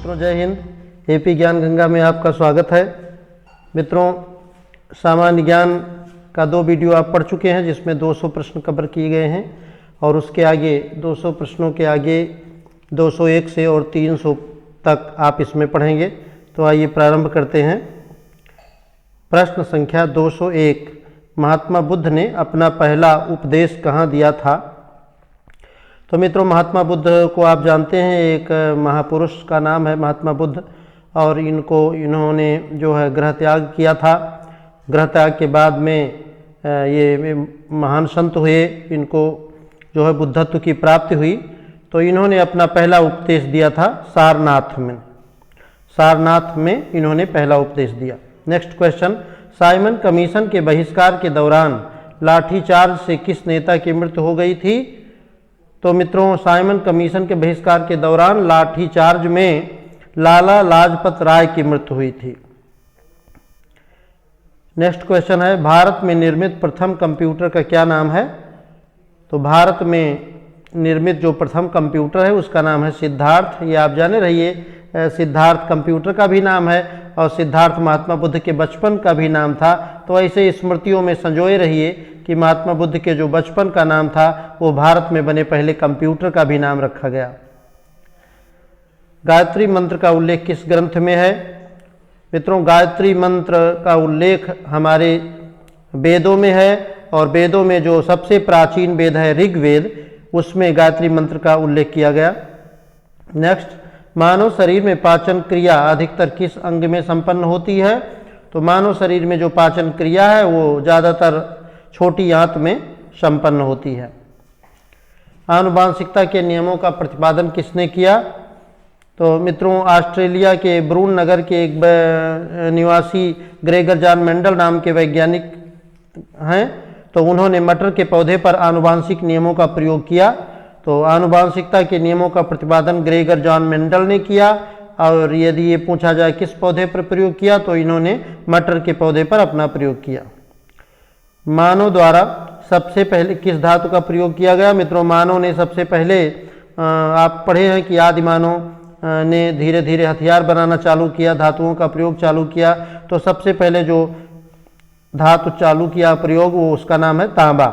मित्रों जय हिंद। एपी ज्ञान गंगा में आपका स्वागत है। मित्रों सामान्य ज्ञान का 2 वीडियो आप पढ़ चुके हैं जिसमें 200 प्रश्न कवर किए गए हैं और उसके आगे 200 प्रश्नों के आगे 201 से और 300 तक आप इसमें पढ़ेंगे। तो आइए प्रारंभ करते हैं। प्रश्न संख्या 201, महात्मा बुद्ध ने अपना पहला उपदेश कहाँ दिया था? तो मित्रों महात्मा बुद्ध को आप जानते हैं, एक महापुरुष का नाम है महात्मा बुद्ध और इन्होंने जो है गृह त्याग किया था। गृह त्याग के बाद में ये महान संत हुए, इनको जो है बुद्धत्व की प्राप्ति हुई। तो इन्होंने अपना पहला उपदेश दिया था सारनाथ में। सारनाथ में इन्होंने पहला उपदेश दिया। नेक्स्ट क्वेश्चन, साइमन कमीशन के बहिष्कार के दौरान लाठीचार्ज से किस नेता की मृत्यु हो गई थी? तो मित्रों साइमन कमीशन के बहिष्कार के दौरान लाठीचार्ज में लाला लाजपत राय की मृत्यु हुई थी। नेक्स्ट क्वेश्चन है, भारत में निर्मित प्रथम कंप्यूटर का क्या नाम है? तो भारत में निर्मित जो प्रथम कंप्यूटर है उसका नाम है सिद्धार्थ। ये आप जाने रहिए, सिद्धार्थ कंप्यूटर का भी नाम है और सिद्धार्थ महात्मा बुद्ध के बचपन का भी नाम था। तो ऐसे स्मृतियों में संजोए रहिए कि महात्मा बुद्ध के जो बचपन का नाम था वो भारत में बने पहले कंप्यूटर का भी नाम रखा गया। गायत्री मंत्र का उल्लेख किस ग्रंथ में है? मित्रों गायत्री मंत्र का उल्लेख हमारे वेदों में है और वेदों में जो सबसे प्राचीन वेद है ऋग्वेद, उसमें गायत्री मंत्र का उल्लेख किया गया। नेक्स्ट, मानव शरीर में पाचन क्रिया अधिकतर किस अंग में संपन्न होती है? तो मानव शरीर में जो पाचन क्रिया है वो ज़्यादातर छोटी आंत में संपन्न होती है। आनुवांशिकता के नियमों का प्रतिपादन किसने किया? तो मित्रों ऑस्ट्रेलिया के ब्रून नगर के एक निवासी ग्रेगर जॉन मेंडल नाम के वैज्ञानिक हैं। तो उन्होंने मटर के पौधे पर आनुवांशिक नियमों का प्रयोग किया। तो आनुवांशिकता के नियमों का प्रतिपादन ग्रेगर जॉन मेंडल ने किया। और यदि ये पूछा जाए किस पौधे पर प्रयोग किया तो इन्होंने मटर के पौधे पर अपना प्रयोग किया। मानव द्वारा सबसे पहले किस धातु का प्रयोग किया गया? मित्रों मानव ने सबसे पहले आप पढ़े हैं कि आदि मानव ने धीरे धीरे हथियार बनाना चालू किया, धातुओं का प्रयोग चालू किया। तो सबसे पहले जो धातु चालू किया प्रयोग वो उसका नाम है तांबा।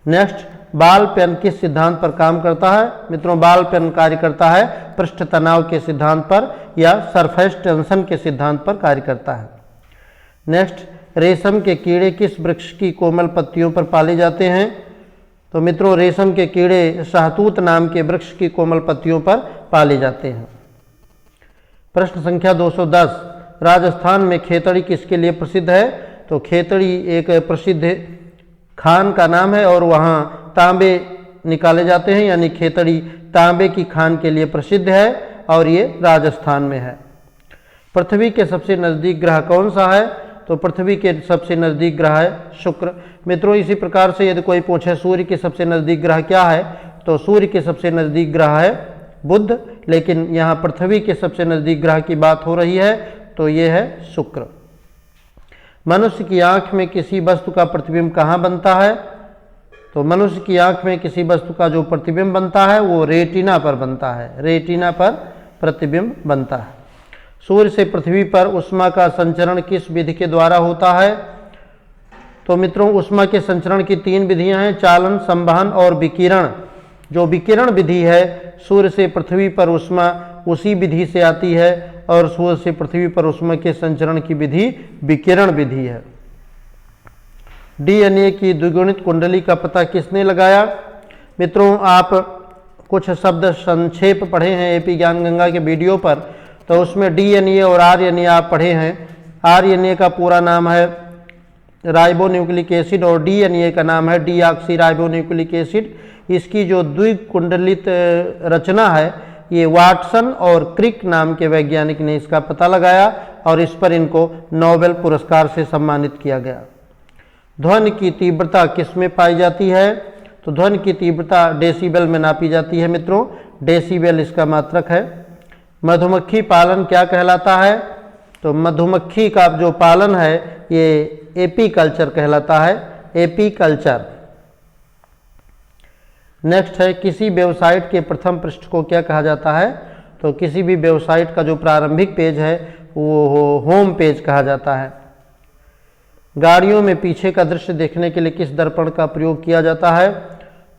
नेक्स्ट, बाल पेन किस सिद्धांत पर काम करता है? मित्रों बाल पेन कार्य करता है पृष्ठ तनाव के सिद्धांत पर या सरफेस टेंशन के सिद्धांत पर कार्य करता है। नेक्स्ट, रेशम के कीड़े किस वृक्ष की कोमल पत्तियों पर पाले जाते हैं? तो मित्रों रेशम के कीड़े शाहतूत नाम के वृक्ष की कोमल पत्तियों पर पाले जाते हैं। प्रश्न संख्या 210, राजस्थान में खेतड़ी किसके लिए प्रसिद्ध है? तो खेतड़ी एक प्रसिद्ध खान का नाम है और वहाँ तांबे निकाले जाते हैं, यानी खेतड़ी तांबे की खान के लिए प्रसिद्ध है और ये राजस्थान में है। पृथ्वी के सबसे नज़दीक ग्रह कौन सा है? तो पृथ्वी के सबसे नज़दीक ग्रह है शुक्र। मित्रों इसी प्रकार से यदि कोई पूछे सूर्य के सबसे नज़दीक ग्रह क्या है, तो सूर्य के सबसे नज़दीक ग्रह है बुध, लेकिन यहाँ पृथ्वी के सबसे नज़दीक ग्रह की बात हो रही है तो ये है शुक्र। मनुष्य की आँख में किसी वस्तु का प्रतिबिंब कहाँ बनता है? तो मनुष्य की आँख में किसी वस्तु का जो प्रतिबिंब बनता है वो रेटिना पर बनता है, रेटिना पर प्रतिबिंब बनता है। सूर्य से पृथ्वी पर उष्मा का संचरण किस विधि के द्वारा होता है? तो मित्रों उष्मा के संचरण की 3 विधियां हैं, चालन, संवहन और विकिरण। जो विकिरण विधि है सूर्य से पृथ्वी पर उष्मा उसी विधि से आती है और सूर्य से पृथ्वी पर उष्मा के संचरण की विधि विकिरण विधि है। डीएनए की द्विगुणित कुंडली का पता किसने लगाया? मित्रों आप कुछ शब्द संक्षेप पढ़े हैं एपी ज्ञान गंगा के वीडियो पर, तो उसमें डीएनए और आरएनए आप पढ़े हैं। आरएनए का पूरा नाम है राइबोन्यूक्लिक एसिड और डीएनए का नाम है डीऑक्सी राइबोन्यूक्लिक एसिड। इसकी जो द्विकुंडलित रचना है ये वाटसन और क्रिक नाम के वैज्ञानिक ने इसका पता लगाया और इस पर इनको नोबेल पुरस्कार से सम्मानित किया गया। ध्वनि की तीव्रता किस में पाई जाती है? तो ध्वनि की तीव्रता डेसिबल में नापी जाती है। मित्रों डेसिबल इसका मात्रक है। मधुमक्खी पालन क्या कहलाता है? तो मधुमक्खी का जो पालन है ये एपीकल्चर कहलाता है, एपीकल्चर। नेक्स्ट है, किसी वेबसाइट के प्रथम पृष्ठ को क्या कहा जाता है? तो किसी भी वेबसाइट का जो प्रारंभिक पेज है वो होम पेज कहा जाता है। गाड़ियों में पीछे का दृश्य देखने के लिए किस दर्पण का प्रयोग किया जाता है?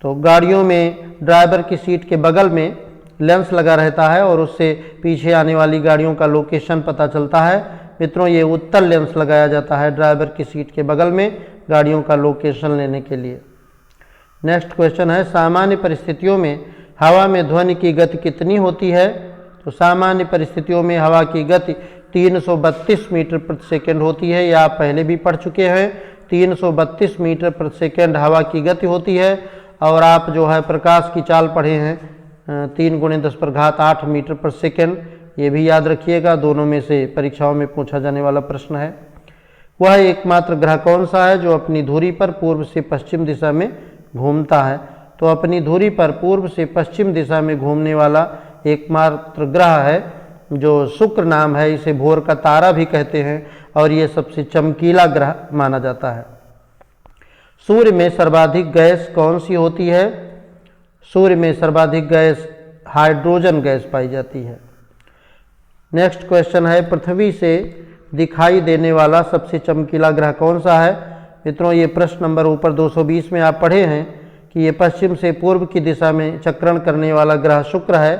तो गाड़ियों में ड्राइवर की सीट के बगल में लेंस लगा रहता है और उससे पीछे आने वाली गाड़ियों का लोकेशन पता चलता है। मित्रों, ये उत्तल लेंस लगाया जाता है ड्राइवर की सीट के बगल में गाड़ियों का लोकेशन लेने के लिए। नेक्स्ट क्वेश्चन है, सामान्य परिस्थितियों में हवा में ध्वनि की गति कितनी होती है? तो सामान्य परिस्थितियों में हवा की गति 332 मीटर प्रति सेकेंड होती है। यह आप पहले भी पढ़ चुके हैं। 332 मीटर प्रति सेकेंड हवा की गति होती है। और आप जो है प्रकाश की चाल पढ़े हैं 3 × 10⁸ मीटर प्रति सेकेंड, ये भी याद रखिएगा। दोनों में से परीक्षाओं में पूछा जाने वाला प्रश्न है। वह एकमात्र ग्रह कौन सा है जो अपनी धुरी पर पूर्व से पश्चिम दिशा में घूमता है? तो अपनी धुरी पर पूर्व से पश्चिम दिशा में घूमने वाला एकमात्र ग्रह है जो शुक्र नाम है। इसे भोर का तारा भी कहते हैं और ये सबसे चमकीला ग्रह माना जाता है। सूर्य में सर्वाधिक गैस कौन सी होती है? सूर्य में सर्वाधिक गैस हाइड्रोजन गैस पाई जाती है। नेक्स्ट क्वेश्चन है, पृथ्वी से दिखाई देने वाला सबसे चमकीला ग्रह कौन सा है? मित्रों, ये प्रश्न नंबर ऊपर 220 में आप पढ़े हैं कि ये पश्चिम से पूर्व की दिशा में चक्रण करने वाला ग्रह शुक्र है।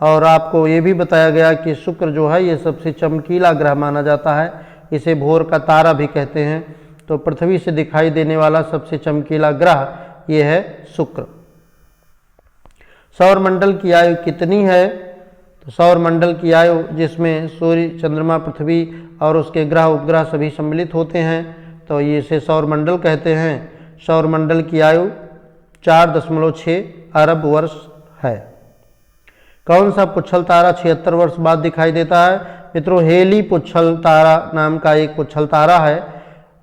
और आपको ये भी बताया गया कि शुक्र जो है ये सबसे चमकीला ग्रह माना जाता है। इसे भोर का तारा भी कहते हैं। तो पृथ्वी से दिखाई देने वाला सबसे चमकीला ग्रह ये है शुक्र। सौरमंडल की आयु कितनी है? तो सौरमंडल की आयु, जिसमें सूर्य, चंद्रमा, पृथ्वी और उसके ग्रह उपग्रह सभी सम्मिलित होते हैं, तो ये इसे सौरमंडल कहते हैं। सौरमंडल की आयु 4.6 अरब वर्ष है। कौन सा पुच्छल तारा 76 वर्ष बाद दिखाई देता है? मित्रों, हेली पुच्छल तारा नाम का एक पुच्छल तारा है,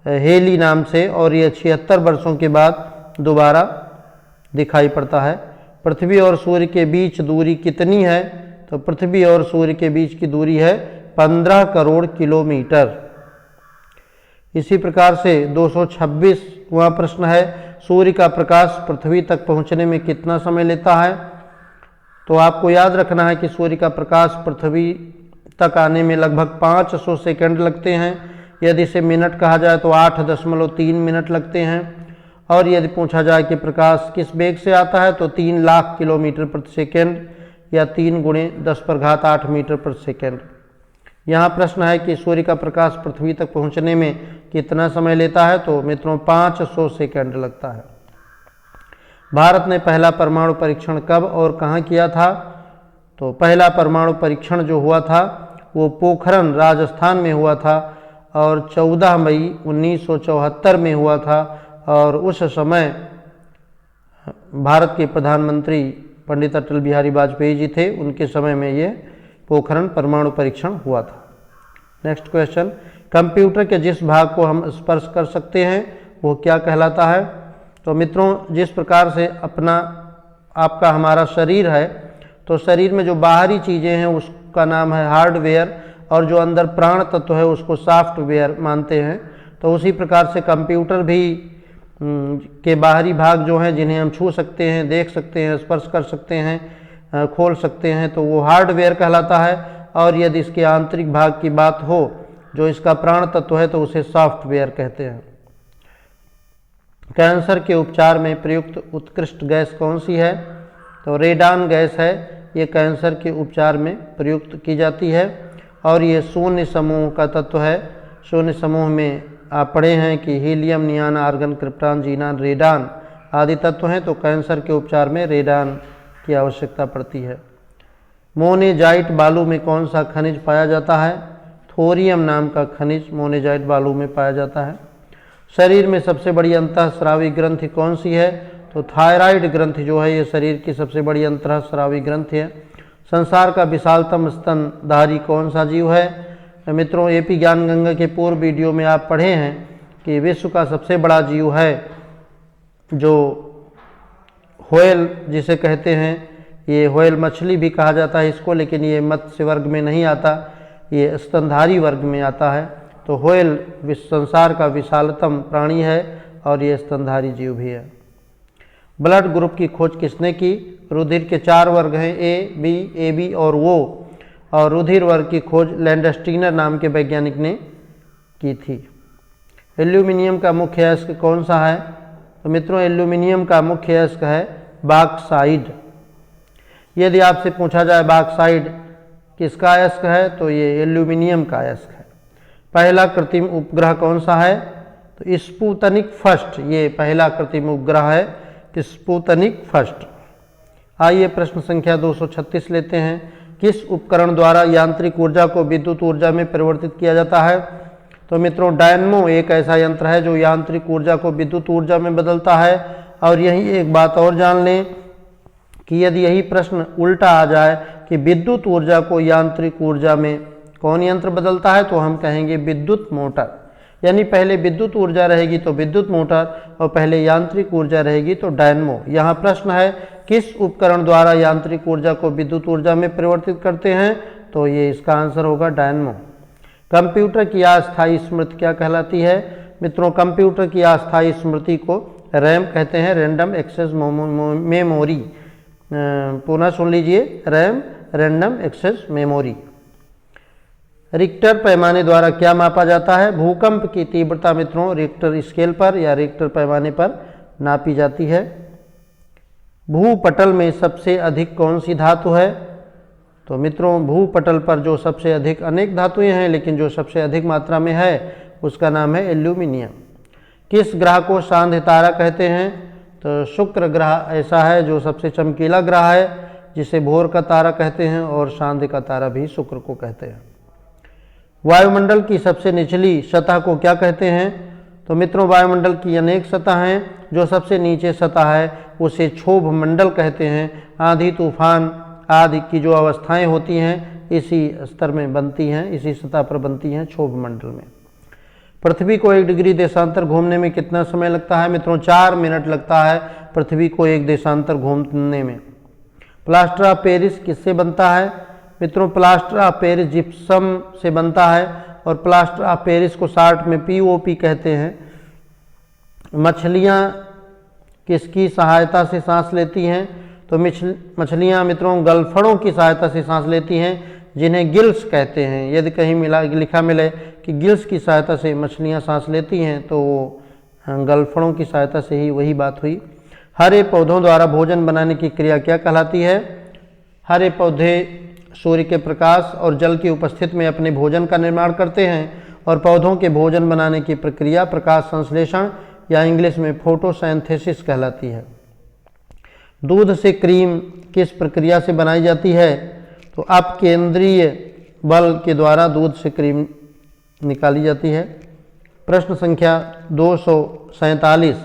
हेली नाम से, और ये 76 वर्षों के बाद दोबारा दिखाई पड़ता है। पृथ्वी और सूर्य के बीच दूरी कितनी है? तो पृथ्वी और सूर्य के बीच की दूरी है 15 करोड़ किलोमीटर। इसी प्रकार से 226वां प्रश्न है, सूर्य का प्रकाश पृथ्वी तक पहुंचने में कितना समय लेता है? तो आपको याद रखना है कि सूर्य का प्रकाश पृथ्वी तक आने में लगभग 500 सेकंड लगते हैं। यदि इसे मिनट कहा जाए तो 8.3 मिनट लगते हैं। और यदि पूछा जाए कि प्रकाश किस वेग से आता है तो 3 लाख किलोमीटर प्रति सेकंड या 3 × 10⁸ मीटर प्रति सेकंड। यहाँ प्रश्न है कि सूर्य का प्रकाश पृथ्वी तक पहुँचने में कितना समय लेता है? तो मित्रों 500 सेकंड लगता है। भारत ने पहला परमाणु परीक्षण कब और कहाँ किया था? तो पहला परमाणु परीक्षण जो हुआ था वो पोखरण राजस्थान में हुआ था और 14 मई 1974 में हुआ था। और उस समय भारत के प्रधानमंत्री पंडित अटल बिहारी वाजपेयी जी थे, उनके समय में ये पोखरण परमाणु परीक्षण हुआ था। नेक्स्ट क्वेश्चन, कंप्यूटर के जिस भाग को हम स्पर्श कर सकते हैं वो क्या कहलाता है? तो मित्रों, जिस प्रकार से आपका हमारा शरीर है, तो शरीर में जो बाहरी चीज़ें हैं उसका नाम है हार्डवेयर और जो अंदर प्राण तत्व है उसको सॉफ्टवेयर मानते हैं। तो उसी प्रकार से कंप्यूटर भी के बाहरी भाग जो हैं जिन्हें हम छू सकते हैं, देख सकते हैं, स्पर्श कर सकते हैं, खोल सकते हैं, तो वो हार्डवेयर कहलाता है। और यदि इसके आंतरिक भाग की बात हो जो इसका प्राण तत्व है तो उसे सॉफ्टवेयर कहते हैं। कैंसर के उपचार में प्रयुक्त उत्कृष्ट गैस कौन सी है? तो रेडान गैस है। ये कैंसर के उपचार में प्रयुक्त की जाती है और ये शून्य समूह का तत्व है। शून्य समूह में आप पढ़े हैं कि helium, नियान, argon, krypton, xenon, radon आदि तत्व हैं। तो कैंसर के उपचार में रेडान की आवश्यकता पड़ती है। मोनेजाइट बालू में कौन सा खनिज पाया जाता है? थोरियम नाम का खनिज मोनेजाइट बालू में पाया जाता है। शरीर में सबसे बड़ी अंतःस्रावी ग्रंथि कौन सी है? तो थायराइड ग्रंथि जो है ये शरीर की सबसे बड़ी अंतःस्रावी ग्रंथि है। संसार का विशालतम स्तनधारी कौन सा जीव है? मित्रों, एपी ज्ञानगंगा के पूर्व वीडियो में आप पढ़े हैं कि विश्व का सबसे बड़ा जीव है जो व्हेल जिसे कहते हैं, ये व्हेल मछली भी कहा जाता है इसको, लेकिन ये मत्स्य वर्ग में नहीं आता, ये स्तनधारी वर्ग में आता है। तो व्हेल संसार का विशालतम प्राणी है और ये स्तनधारी जीव भी है। ब्लड ग्रुप की खोज किसने की? रुधिर के 4 वर्ग हैं, ए बी, ए बी और ओ, और रुधिर वर्ग की खोज लैंडस्टीनर नाम के वैज्ञानिक ने की थी। एल्यूमिनियम का मुख्य अयस्क कौन सा है? तो मित्रों एल्यूमिनियम का मुख्य अयस्क है बॉक्साइड। यदि आपसे पूछा जाए बॉक्साइड किसका अयस्क है तो ये एल्यूमिनियम का अयस्क है। पहला कृत्रिम उपग्रह कौन सा है? तो स्पुतनिक फर्स्ट, ये पहला कृत्रिम उपग्रह है स्पुतनिक फर्स्ट। आइए प्रश्न संख्या 236 लेते हैं। किस उपकरण द्वारा यांत्रिक ऊर्जा को विद्युत ऊर्जा में परिवर्तित किया जाता है? तो मित्रों डायनमो एक ऐसा यंत्र है जो यांत्रिक ऊर्जा को विद्युत ऊर्जा में बदलता है। और यही एक बात और जान लें कि यदि यही प्रश्न उल्टा आ जाए कि विद्युत ऊर्जा को यांत्रिक ऊर्जा में कौन यंत्र बदलता है, तो हम कहेंगे विद्युत मोटर। यानी पहले विद्युत ऊर्जा रहेगी तो विद्युत मोटर और पहले यांत्रिक ऊर्जा रहेगी तो डायनमो। यहाँ प्रश्न है किस उपकरण द्वारा यांत्रिक ऊर्जा को विद्युत ऊर्जा में परिवर्तित करते हैं, तो ये इसका आंसर होगा डायनमो। कंप्यूटर की अस्थायी स्मृति क्या कहलाती है? मित्रों कंप्यूटर की अस्थायी स्मृति को रैम कहते हैं, रैंडम एक्सेस मेमोरी। पुनः सुन लीजिए, RAM random access memory. Richter पैमाने द्वारा क्या मापा जाता है? भूकंप की तीव्रता मित्रों रिक्टर स्केल पर या रिक्टर पैमाने पर नापी जाती है। भूपटल में सबसे अधिक कौन सी धातु है? तो मित्रों भूपटल पर जो सबसे अधिक अनेक धातुएं हैं लेकिन जो सबसे अधिक मात्रा में है उसका नाम है एल्यूमिनियम। किस ग्रह को सांध्य तारा कहते हैं? तो शुक्र ग्रह ऐसा है जो सबसे चमकीला ग्रह है, जिसे भोर का तारा कहते हैं, और सांध्य का तारा भी शुक्र को कहते हैं। वायुमंडल की सबसे निचली सतह को क्या कहते हैं? तो मित्रों वायुमंडल की अनेक सतह हैं, जो सबसे नीचे सतह है उसे क्षोभ मंडल कहते हैं। आंधी तूफान आदि की जो अवस्थाएं होती हैं इसी स्तर में बनती हैं, इसी सतह पर बनती हैं क्षोभ मंडल में। पृथ्वी को 1 डिग्री देशांतर घूमने में कितना समय लगता है? मित्रों 4 मिनट लगता है पृथ्वी को 1 देशांतर घूमने में। प्लास्टर ऑफ पेरिस किससे बनता है? मित्रों प्लास्टर ऑफ पेरिस जिप्सम से बनता है, और प्लास्टर ऑफ पेरिस को शॉर्ट में पीओपी कहते हैं। मछलियाँ किसकी सहायता से सांस लेती हैं? तो मछलियाँ मित्रों गलफड़ों की सहायता से सांस लेती हैं, जिन्हें गिल्स कहते हैं। यदि कहीं लिखा मिले कि गिल्स की सहायता से मछलियाँ सांस लेती हैं तो वो गलफड़ों की सहायता से ही वही बात हुई। हरे पौधों द्वारा भोजन बनाने की क्रिया क्या कहलाती है? हरे पौधे सूर्य के प्रकाश और जल की उपस्थिति में अपने भोजन का निर्माण करते हैं, और पौधों के भोजन बनाने की प्रक्रिया प्रकाश संश्लेषण या इंग्लिश में फोटोसिंथेसिस कहलाती है। दूध से क्रीम किस प्रक्रिया से बनाई जाती है? तो अपकेंद्रीय बल के द्वारा दूध से क्रीम निकाली जाती है। प्रश्न संख्या 247,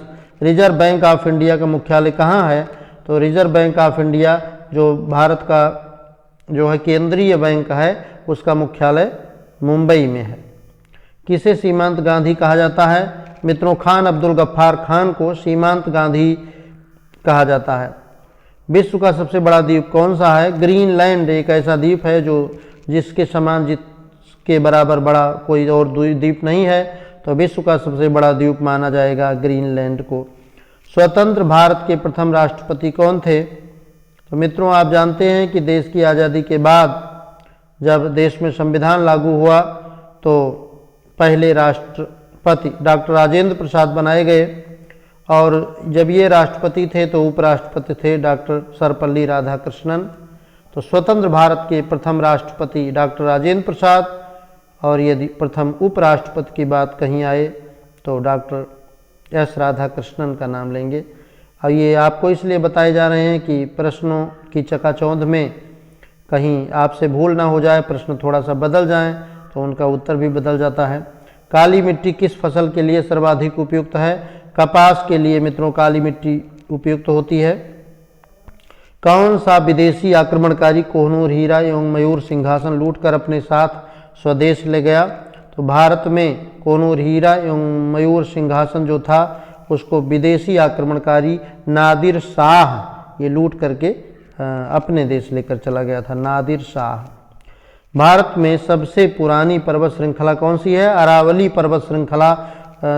रिजर्व बैंक ऑफ इंडिया का मुख्यालय कहाँ है? तो रिजर्व बैंक ऑफ इंडिया जो भारत का जो है केंद्रीय बैंक है उसका मुख्यालय मुंबई में है। किसे सीमांत गांधी कहा जाता है? मित्रों खान अब्दुल गफ्फार खान को सीमांत गांधी कहा जाता है। विश्व का सबसे बड़ा द्वीप कौन सा है? ग्रीनलैंड एक ऐसा द्वीप है जो जिसके समान जिसके बराबर बड़ा कोई और द्वीप नहीं है, तो विश्व का सबसे बड़ा द्वीप माना जाएगा ग्रीनलैंड को। स्वतंत्र भारत के प्रथम राष्ट्रपति कौन थे? तो मित्रों आप जानते हैं कि देश की आज़ादी के बाद जब देश में संविधान लागू हुआ तो पहले राष्ट्रपति डॉक्टर राजेंद्र प्रसाद बनाए गए, और जब ये राष्ट्रपति थे तो उपराष्ट्रपति थे डॉक्टर सर्वपल्ली राधाकृष्णन। तो स्वतंत्र भारत के प्रथम राष्ट्रपति डॉक्टर राजेंद्र प्रसाद, और यदि प्रथम उपराष्ट्रपति की बात कहीं आए तो डॉक्टर एस राधाकृष्णन का नाम लेंगे। और ये आपको इसलिए बताए जा रहे हैं कि प्रश्नों की चकाचौंध में कहीं आपसे भूल ना हो जाए, प्रश्न थोड़ा सा बदल जाएं तो उनका उत्तर भी बदल जाता है। काली मिट्टी किस फसल के लिए सर्वाधिक उपयुक्त है? कपास के लिए मित्रों काली मिट्टी उपयुक्त होती है। कौन सा विदेशी आक्रमणकारी कोहिनूर हीरा एवं मयूर सिंहासन लूटकर अपने साथ स्वदेश ले गया? तो भारत में कोहिनूर हीरा एवं मयूर सिंहासन जो था उसको विदेशी आक्रमणकारी नादिर शाह ये लूट करके अपने देश लेकर चला गया था, नादिर शाह। भारत में सबसे पुरानी पर्वत श्रृंखला कौन सी है? अरावली पर्वत श्रृंखला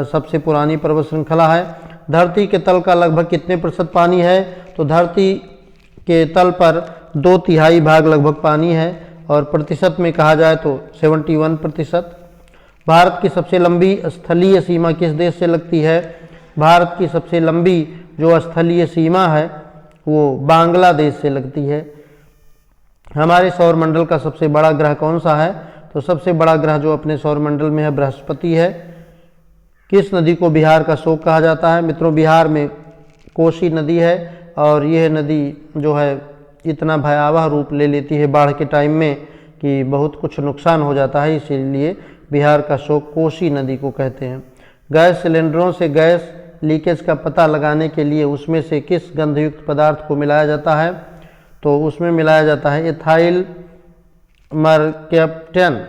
सबसे पुरानी पर्वत श्रृंखला है। धरती के तल का लगभग कितने प्रतिशत पानी है? तो धरती के तल पर 2/3 भाग लगभग पानी है और प्रतिशत में कहा जाए तो 71%। भारत की सबसे लंबी स्थलीय सीमा किस देश से लगती है? भारत की सबसे लंबी जो स्थलीय सीमा है वो बांग्लादेश से लगती है। हमारे सौरमंडल का सबसे बड़ा ग्रह कौन सा है? तो सबसे बड़ा ग्रह जो अपने सौरमंडल में है बृहस्पति है। किस नदी को बिहार का शोक कहा जाता है? मित्रों, बिहार में कोसी नदी है और यह नदी जो है इतना भयावह रूप ले लेती है बाढ़ के टाइम में कि बहुत कुछ नुकसान हो जाता है, इसीलिए बिहार का शोक कोसी नदी को कहते हैं। गैस सिलेंडरों से गैस लीकेज का पता लगाने के लिए उसमें से किस गंधयुक्त पदार्थ को मिलाया जाता है? तो उसमें मिलाया जाता है एथाइल मरकैप्टन,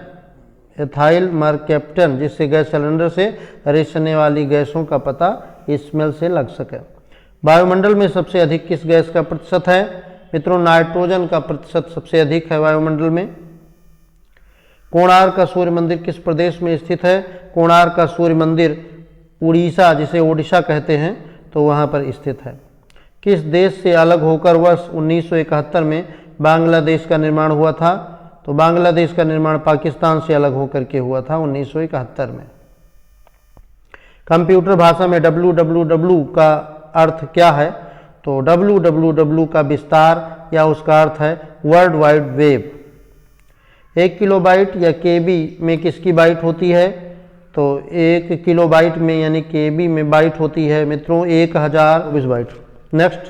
एथाइल मरकैप्टन, जिससे गैस सिलेंडर से रिसने वाली गैसों का पता स्मेल से लग सके। वायुमंडल में सबसे अधिक किस गैस का प्रतिशत है? मित्रों, नाइट्रोजन का प्रतिशत सबसे अधिक है वायुमंडल में। कोणार्क का सूर्य मंदिर किस प्रदेश में स्थित है? कोणार्क का सूर्य मंदिर उड़ीसा, जिसे ओडिशा कहते हैं, तो वहाँ पर स्थित है। किस देश से अलग होकर वर्ष 1971 में बांग्लादेश का निर्माण हुआ था? तो बांग्लादेश का निर्माण पाकिस्तान से अलग होकर के हुआ था 1971 में। कंप्यूटर भाषा में www का अर्थ क्या है? तो www का विस्तार या उसका अर्थ है वर्ल्ड वाइड वेब। 1 किलोबाइट या केबी में किसकी बाइट होती है? तो 1 किलोबाइट में यानी केबी में बाइट होती है मित्रों 1024 बाइट। नेक्स्ट,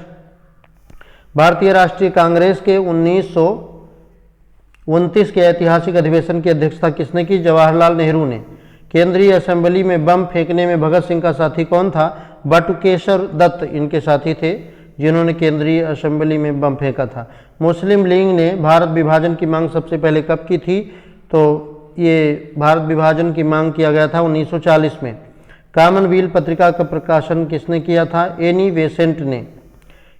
भारतीय राष्ट्रीय कांग्रेस के 1929 के ऐतिहासिक अधिवेशन की अध्यक्षता किसने की? जवाहरलाल नेहरू ने। केंद्रीय असेंबली में बम फेंकने में भगत सिंह का साथी कौन था? बटुकेश्वर दत्त इनके साथी थे जिन्होंने केंद्रीय असेंबली में बम फेंका था। मुस्लिम लीग ने भारत विभाजन की मांग सबसे पहले कब की थी? तो ये भारत विभाजन की मांग किया गया था 1940 में। कॉमनवेल्थ पत्रिका का प्रकाशन किसने किया था? एनी बेसेंट ने।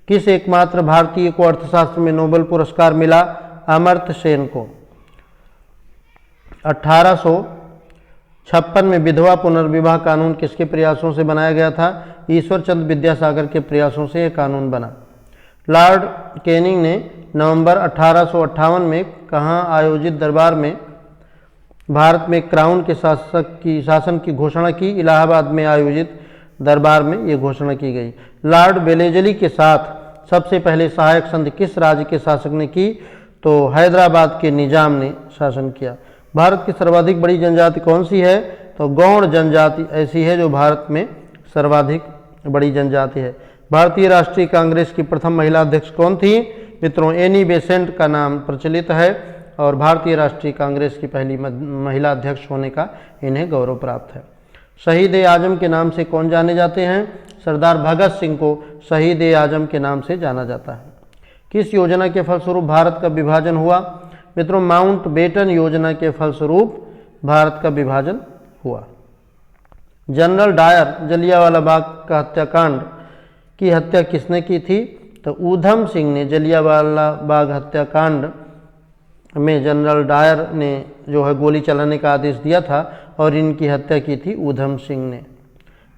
किस एकमात्र भारतीय को अर्थशास्त्र में नोबेल पुरस्कार मिला? अमर्त्य सेन को। 1856 में विधवा पुनर्विवाह कानून किसके प्रयासों से बनाया गया था? ईश्वरचंद्र विद्यासागर के प्रयासों से यह कानून बना। लॉर्ड कैनिंग ने नवंबर 1858 में कहाँ आयोजित दरबार में भारत में क्राउन के शासन की घोषणा की? इलाहाबाद में आयोजित दरबार में ये घोषणा की गई। लॉर्ड वेलेजली के साथ सबसे पहले सहायक संधि किस राज्य के शासक ने की? तो हैदराबाद के निजाम ने शासन किया। भारत की सर्वाधिक बड़ी जनजाति कौन सी है? तो गौड़ जनजाति ऐसी है जो भारत में सर्वाधिक बड़ी जनजाति है। भारतीय राष्ट्रीय कांग्रेस की प्रथम महिला अध्यक्ष कौन थी? मित्रों, एनी बेसेंट का नाम प्रचलित है और भारतीय राष्ट्रीय कांग्रेस की पहली महिला अध्यक्ष होने का इन्हें गौरव प्राप्त है। शहीद ए आजम के नाम से कौन जाने जाते हैं? सरदार भगत सिंह को शहीद ए आजम के नाम से जाना जाता है। किस योजना के फलस्वरूप भारत का विभाजन हुआ? मित्रों, माउंट बेटन योजना के फलस्वरूप भारत का विभाजन हुआ। जनरल डायर जलियांवाला बाग का हत्याकांड की हत्या किसने की थी? तो ऊधम सिंह ने। जलियांवाला बाग हत्याकांड में जनरल डायर ने जो है गोली चलाने का आदेश दिया था और इनकी हत्या की थी ऊधम सिंह ने।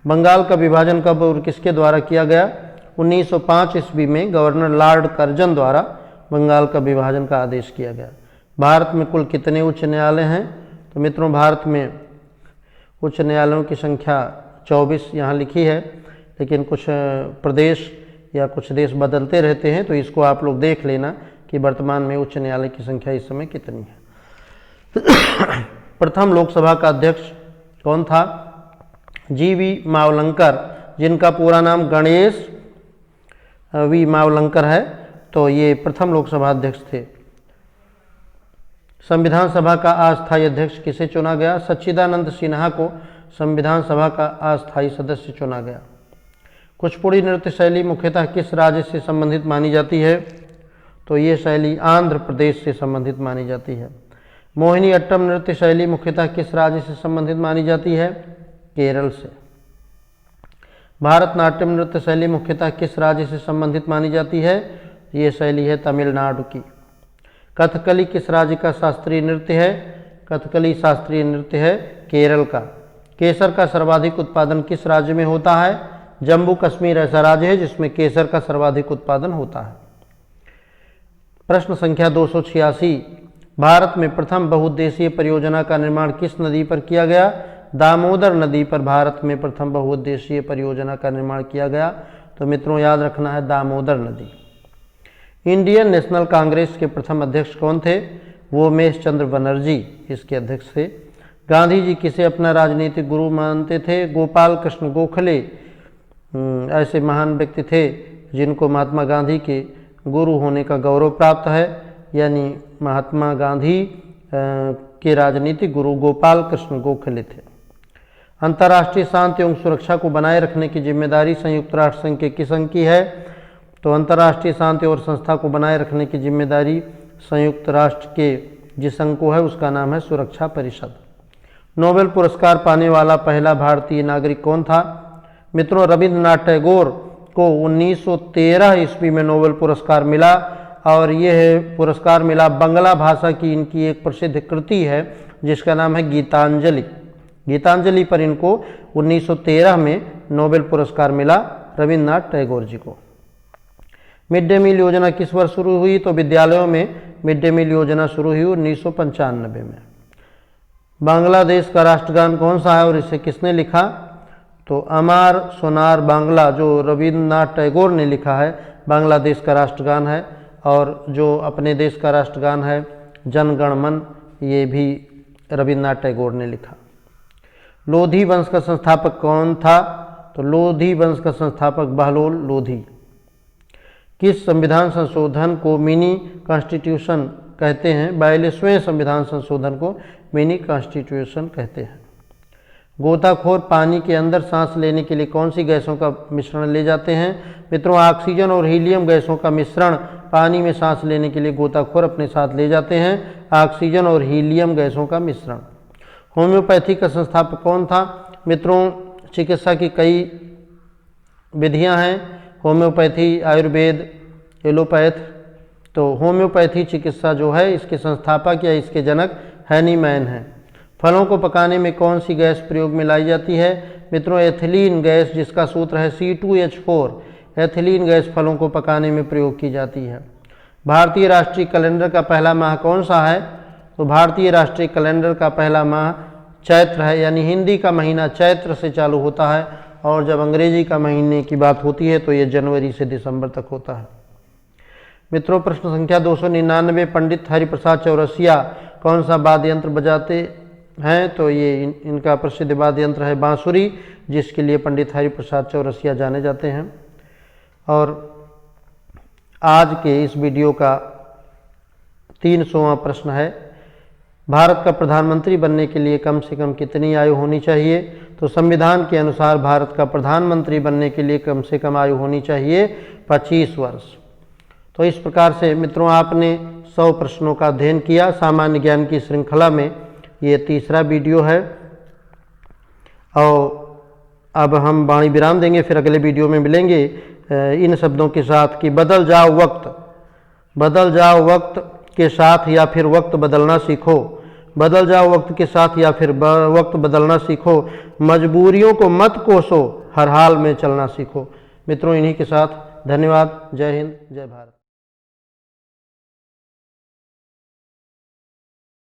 बंगाल का विभाजन कब और किसके द्वारा किया गया? 1905 ईस्वी में गवर्नर लॉर्ड कर्जन द्वारा बंगाल का विभाजन का आदेश किया गया। भारत में कुल कितने उच्च न्यायालय हैं? तो मित्रों, भारत में उच्च न्यायालयों की संख्या 24 यहाँ लिखी है, लेकिन कुछ प्रदेश या कुछ देश बदलते रहते हैं, तो इसको आप लोग देख लेना कि वर्तमान में उच्च न्यायालय की संख्या इस समय कितनी है। प्रथम लोकसभा का अध्यक्ष कौन था? जीवी मावलंकर, जिनका पूरा नाम गणेश वी मावलंकर है, तो ये प्रथम लोकसभा अध्यक्ष थे। संविधान सभा का अस्थायी अध्यक्ष किसे चुना गया? सच्चिदानंद सिन्हा को संविधान सभा का अस्थायी सदस्य चुना गया। कुचिपुड़ी नृत्य शैली मुख्यतः किस राज्य से संबंधित मानी जाती है? तो ये शैली आंध्र प्रदेश से संबंधित मानी जाती है। मोहिनी अट्टम नृत्य शैली मुख्यतः किस राज्य से संबंधित मानी जाती है? केरल से। भारतनाट्यम नृत्य शैली मुख्यतः किस राज्य से संबंधित मानी जाती है? ये शैली है तमिलनाडु की। कथकली किस राज्य का शास्त्रीय नृत्य है? कथकली शास्त्रीय नृत्य है केरल का। केसर का सर्वाधिक उत्पादन किस राज्य में होता है? जम्मू कश्मीर ऐसा राज्य है जिसमें केसर का सर्वाधिक उत्पादन होता है। प्रश्न संख्या 286, भारत में प्रथम बहुउद्देशीय परियोजना का निर्माण किस नदी पर किया गया? दामोदर नदी पर भारत में प्रथम बहुउद्देशीय परियोजना का निर्माण किया गया। तो मित्रों याद रखना है दामोदर नदी। इंडियन नेशनल कांग्रेस के प्रथम अध्यक्ष कौन थे? वो उमेश चंद्र बनर्जी इसके अध्यक्ष थे। गांधी जी किसे अपना राजनीतिक गुरु मानते थे? गोपाल कृष्ण गोखले ऐसे महान व्यक्ति थे जिनको महात्मा गांधी के गुरु होने का गौरव प्राप्त है, यानी महात्मा गांधी के राजनीतिक गुरु गोपाल कृष्ण गोखले थे। अंतर्राष्ट्रीय शांति एवं सुरक्षा को बनाए रखने की जिम्मेदारी संयुक्त राष्ट्र संघ के किस संघ की है? तो अंतर्राष्ट्रीय शांति और संस्था को बनाए रखने की जिम्मेदारी संयुक्त राष्ट्र के जिस संघ को है उसका नाम है सुरक्षा परिषद। नोबेल पुरस्कार पाने वाला पहला भारतीय नागरिक कौन था? मित्रों रविंद्रनाथ टैगोर को 1913 ईस्वी में नोबेल पुरस्कार मिला और यह पुरस्कार मिला बंगला भाषा की इनकी एक प्रसिद्ध कृति है जिसका नाम है गीतांजलि। गीतांजलि पर इनको 1913 में नोबेल पुरस्कार मिला रविंद्रनाथ टैगोर जी को। मिड डे मील योजना किस वर्ष शुरू हुई? तो विद्यालयों में मिड डे मील योजना शुरू हुई 1995 में। बांग्लादेश का राष्ट्रगान कौन सा है और इसे किसने लिखा? तो अमार सोनार बांग्ला जो रविंद्रनाथ टैगोर ने लिखा है बांग्लादेश का राष्ट्रगान है, और जो अपने देश का राष्ट्रगान है जन गण मन ये भी रविंद्रनाथ टैगोर ने लिखा। लोधी वंश का संस्थापक कौन था? तो लोधी वंश का संस्थापक बहलोल लोधी। किस संविधान संशोधन को मिनी कॉन्स्टिट्यूशन कहते हैं? 42वें संविधान संशोधन को मिनी कॉन्स्टिट्यूशन कहते हैं। गोताखोर पानी के अंदर सांस लेने के लिए कौन सी गैसों का मिश्रण ले जाते हैं? मित्रों ऑक्सीजन और हीलियम गैसों का मिश्रण पानी में सांस लेने के लिए गोताखोर अपने साथ ले जाते हैं, ऑक्सीजन और हीलियम गैसों का मिश्रण। होम्योपैथी का संस्थापक कौन था? मित्रों चिकित्सा की कई विधियां हैं, होम्योपैथी, आयुर्वेद, एलोपैथ। तो होम्योपैथी चिकित्सा जो है इसके संस्थापक या इसके जनक हैनीमैन हैं। फलों को पकाने में कौन सी गैस प्रयोग में लाई जाती है? मित्रों एथिलीन गैस जिसका सूत्र है C2H4, एथिलीन गैस फलों को पकाने में प्रयोग की जाती है। भारतीय राष्ट्रीय कैलेंडर का पहला माह कौन सा है? तो भारतीय राष्ट्रीय कैलेंडर का पहला माह चैत्र है, यानी हिंदी का महीना चैत्र से चालू होता है और जब अंग्रेजी का महीने की बात होती है तो ये जनवरी से दिसंबर तक होता है। मित्रों प्रश्न संख्या 299, पंडित हरिप्रसाद चौरसिया कौन सा वाद्य यंत्र बजाते हैं? तो ये इनका प्रसिद्ध वाद्य यंत्र है बांसुरी, जिसके लिए पंडित हरिप्रसाद चौरसिया जाने जाते हैं। और आज के इस वीडियो का 300वां प्रश्न है, भारत का प्रधानमंत्री बनने के लिए कम से कम कितनी आयु होनी चाहिए? तो संविधान के अनुसार भारत का प्रधानमंत्री बनने के लिए कम से कम आयु होनी चाहिए 25 वर्ष। तो इस प्रकार से मित्रों आपने 100 प्रश्नों का अध्ययन किया सामान्य ज्ञान की श्रृंखला में। ये तीसरा वीडियो है और अब हम वाणी विराम देंगे, फिर अगले वीडियो में मिलेंगे इन शब्दों के साथ कि बदल जाओ वक्त के साथ या फिर वक्त बदलना सीखो। बदल जाओ वक्त के साथ या फिर वक्त बदलना सीखो। मजबूरियों को मत कोसो, हर हाल में चलना सीखो। मित्रों इन्हीं के साथ धन्यवाद। जय हिंद, जय भारत।